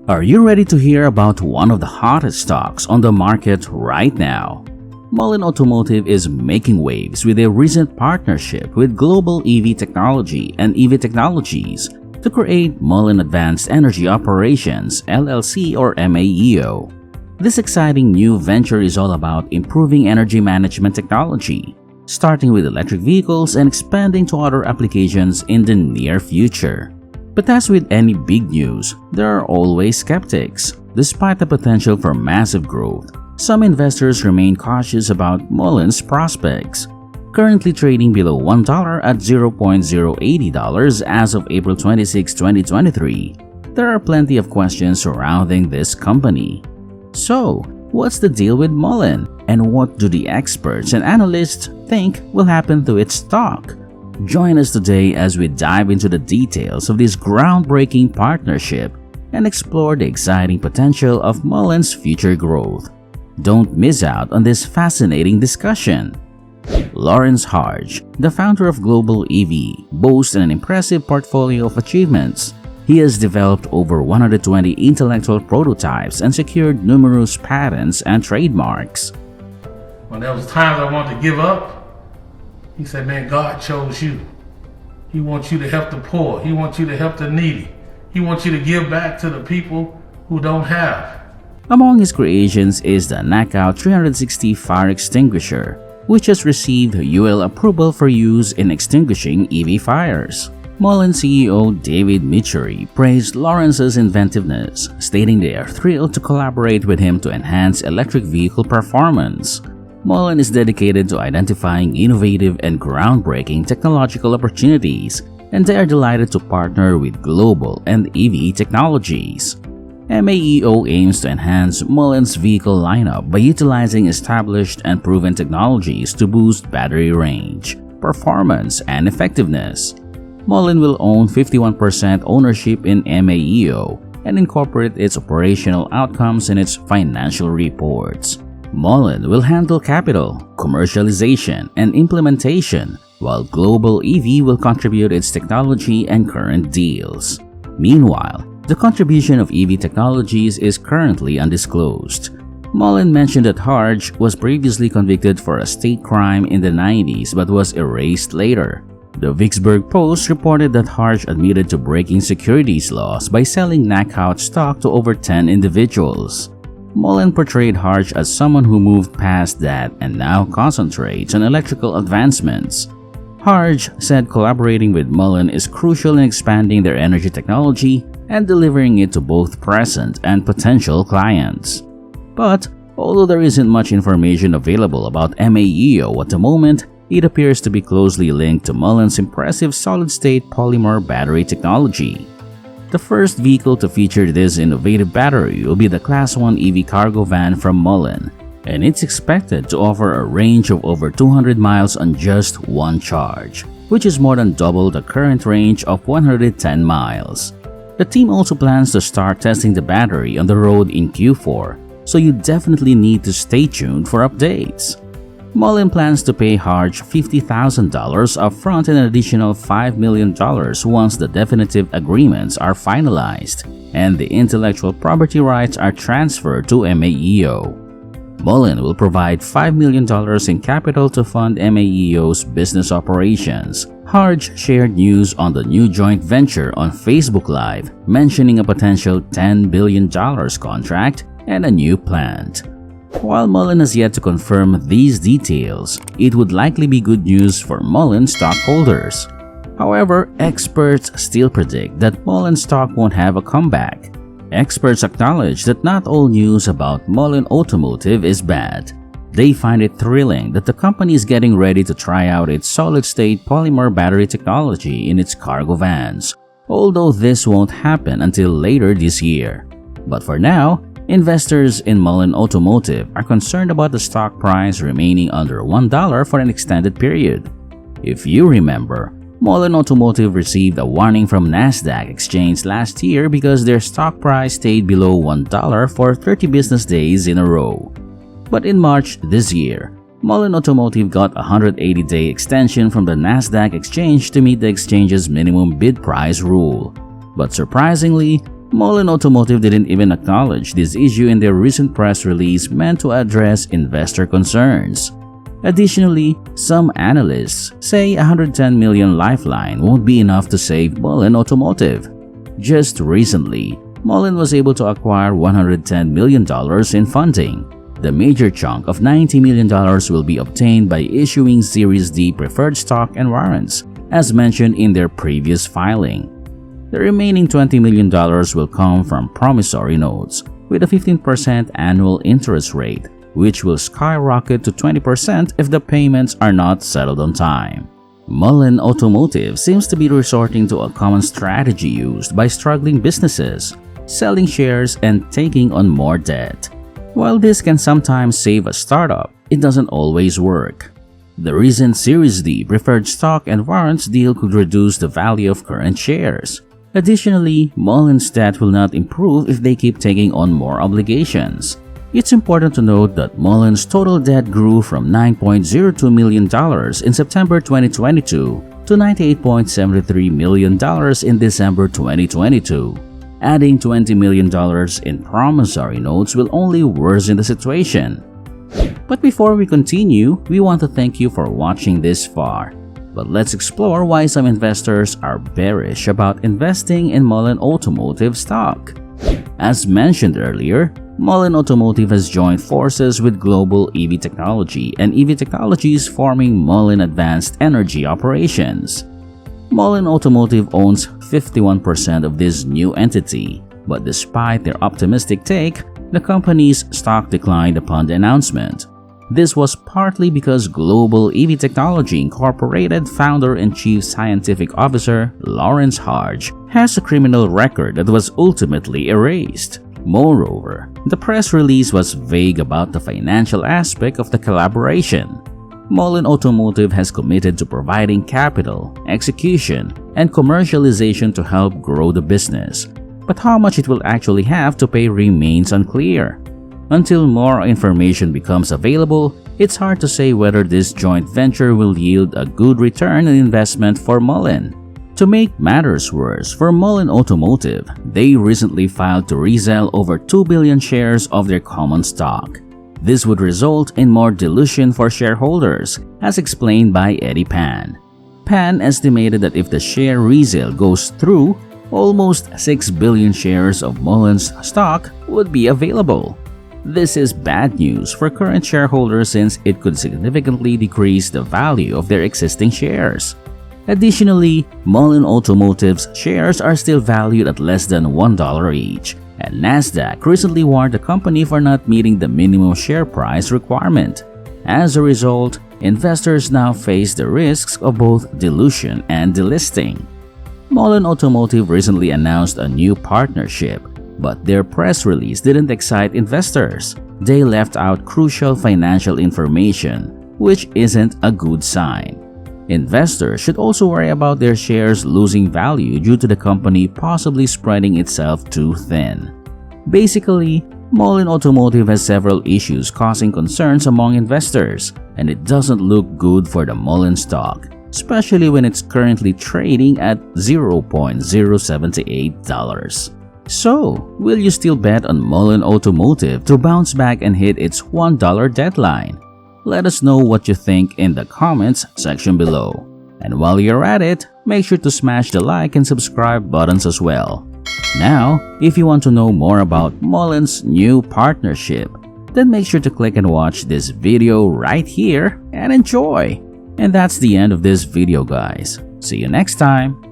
Are you ready to hear about one of the hottest stocks on the market right now? Mullen Automotive is making waves with a recent partnership with global EV technology and EV technologies to create Mullen Advanced Energy Operations LLC or MAEO. This exciting new venture is all about improving energy management technology, starting with electric vehicles and expanding to other applications in the near future. But as with any big news, there are always skeptics. Despite the potential for massive growth, some investors remain cautious about Mullen's prospects. Currently trading below $1 at $0.080 as of April 26, 2023, there are plenty of questions surrounding this company. So, what's the deal with Mullen, and what do the experts and analysts think will happen to its stock? Join us today as we dive into the details of this groundbreaking partnership and explore the exciting potential of Mullen's future growth. Don't miss out on this fascinating discussion. Lawrence Hardge, the founder of Global EV, boasts an impressive portfolio of achievements. He has developed over 120 intellectual prototypes and secured numerous patents and trademarks. When there was times I wanted to give up, he said, man, God chose you. He wants you to help the poor. He wants you to help the needy. He wants you to give back to the people who don't have. Among his creations is the Knockout 360 fire extinguisher, which has received UL approval for use in extinguishing EV fires. Mullen CEO David Michery praised Lawrence's inventiveness, stating they are thrilled to collaborate with him to enhance electric vehicle performance. Mullen is dedicated to identifying innovative and groundbreaking technological opportunities, and they are delighted to partner with global and EV technologies. MAEO aims to enhance Mullen's vehicle lineup by utilizing established and proven technologies to boost battery range, performance, and effectiveness. Mullen will own 51% ownership in MAEO and incorporate its operational outcomes in its financial reports. Mullen will handle capital, commercialization, and implementation, while Global EV will contribute its technology and current deals. Meanwhile, the contribution of EV technologies is currently undisclosed. Mullen mentioned that Hardge was previously convicted for a state crime in the 90s but was erased later. The Vicksburg Post reported that Hardge admitted to breaking securities laws by selling Knockout stock to over 10 individuals. Mullen portrayed Hardge as someone who moved past that and now concentrates on electrical advancements. Hardge said collaborating with Mullen is crucial in expanding their energy technology and delivering it to both present and potential clients. But although there isn't much information available about MAEO at the moment, it appears to be closely linked to Mullen's impressive solid-state polymer battery technology. The first vehicle to feature this innovative battery will be the Class 1 EV cargo van from Mullen, and it's expected to offer a range of over 200 miles on just one charge, which is more than double the current range of 110 miles. The team also plans to start testing the battery on the road in Q4, so you definitely need to stay tuned for updates. Mullen plans to pay Hardge $50,000 upfront and an additional $5 million once the definitive agreements are finalized and the intellectual property rights are transferred to MAEO. Mullen will provide $5 million in capital to fund MAEO's business operations. Hardge shared news on the new joint venture on Facebook Live, mentioning a potential $10 billion contract and a new plant. While Mullen has yet to confirm these details, it would likely be good news for Mullen stockholders. However, experts still predict that Mullen stock won't have a comeback. Experts acknowledge that not all news about Mullen Automotive is bad. They find it thrilling that the company is getting ready to try out its solid-state polymer battery technology in its cargo vans, although this won't happen until later this year. But for now, investors in Mullen Automotive are concerned about the stock price remaining under $1 for an extended period. If you remember, Mullen Automotive received a warning from Nasdaq Exchange last year because their stock price stayed below $1 for 30 business days in a row. But in March this year, Mullen Automotive got a 180-day extension from the Nasdaq Exchange to meet the exchange's minimum bid price rule. But surprisingly, Mullen Automotive didn't even acknowledge this issue in their recent press release meant to address investor concerns. Additionally, some analysts say a $110 million lifeline won't be enough to save Mullen Automotive. Just recently, Mullen was able to acquire $110 million in funding. The major chunk of $90 million will be obtained by issuing Series D preferred stock and warrants, as mentioned in their previous filing. The remaining $20 million will come from promissory notes with a 15% annual interest rate, which will skyrocket to 20% if the payments are not settled on time. Mullen Automotive seems to be resorting to a common strategy used by struggling businesses, selling shares and taking on more debt. While this can sometimes save a startup, it doesn't always work. The recent Series D preferred stock and warrants deal could reduce the value of current shares. Additionally, Mullen's debt will not improve if they keep taking on more obligations. It's important to note that Mullen's total debt grew from $9.02 million in September 2022 to $98.73 million in December 2022. Adding $20 million in promissory notes will only worsen the situation. But before we continue, we want to thank you for watching this far. But let's explore why some investors are bearish about investing in Mullen Automotive stock. As mentioned earlier, Mullen Automotive has joined forces with Global EV Technology and EV Technologies, forming Mullen Advanced Energy Operations. Mullen Automotive owns 51% of this new entity, but despite their optimistic take, the company's stock declined upon the announcement. This was partly because Global EV Technology Incorporated founder and chief scientific officer Lawrence Hardge has a criminal record that was ultimately erased. Moreover, the press release was vague about the financial aspect of the collaboration. Mullen Automotive has committed to providing capital, execution, and commercialization to help grow the business, but how much it will actually have to pay remains unclear. Until more information becomes available, it's hard to say whether this joint venture will yield a good return on investment for Mullen. To make matters worse for Mullen Automotive, they recently filed to resell over 2 billion shares of their common stock. This would result in more dilution for shareholders, as explained by Eddie Pan. Pan estimated that if the share resale goes through, almost 6 billion shares of Mullen's stock would be available. This is bad news for current shareholders since it could significantly decrease the value of their existing shares. Additionally, Mullen Automotive's shares are still valued at less than $1 each, and Nasdaq recently warned the company for not meeting the minimum share price requirement. As a result, investors now face the risks of both dilution and delisting. Mullen Automotive recently announced a new partnership, but their press release didn't excite investors. They left out crucial financial information, which isn't a good sign. Investors should also worry about their shares losing value due to the company possibly spreading itself too thin. Basically, Mullen Automotive has several issues causing concerns among investors, and it doesn't look good for the Mullen stock, especially when it's currently trading at $0.078. So, will you still bet on Mullen Automotive to bounce back and hit its $1 deadline? Let us know what you think in the comments section below. And while you're at it, make sure to smash the like and subscribe buttons as well. Now, if you want to know more about Mullen's new partnership, then make sure to click and watch this video right here and enjoy. And that's the end of this video, guys. See you next time.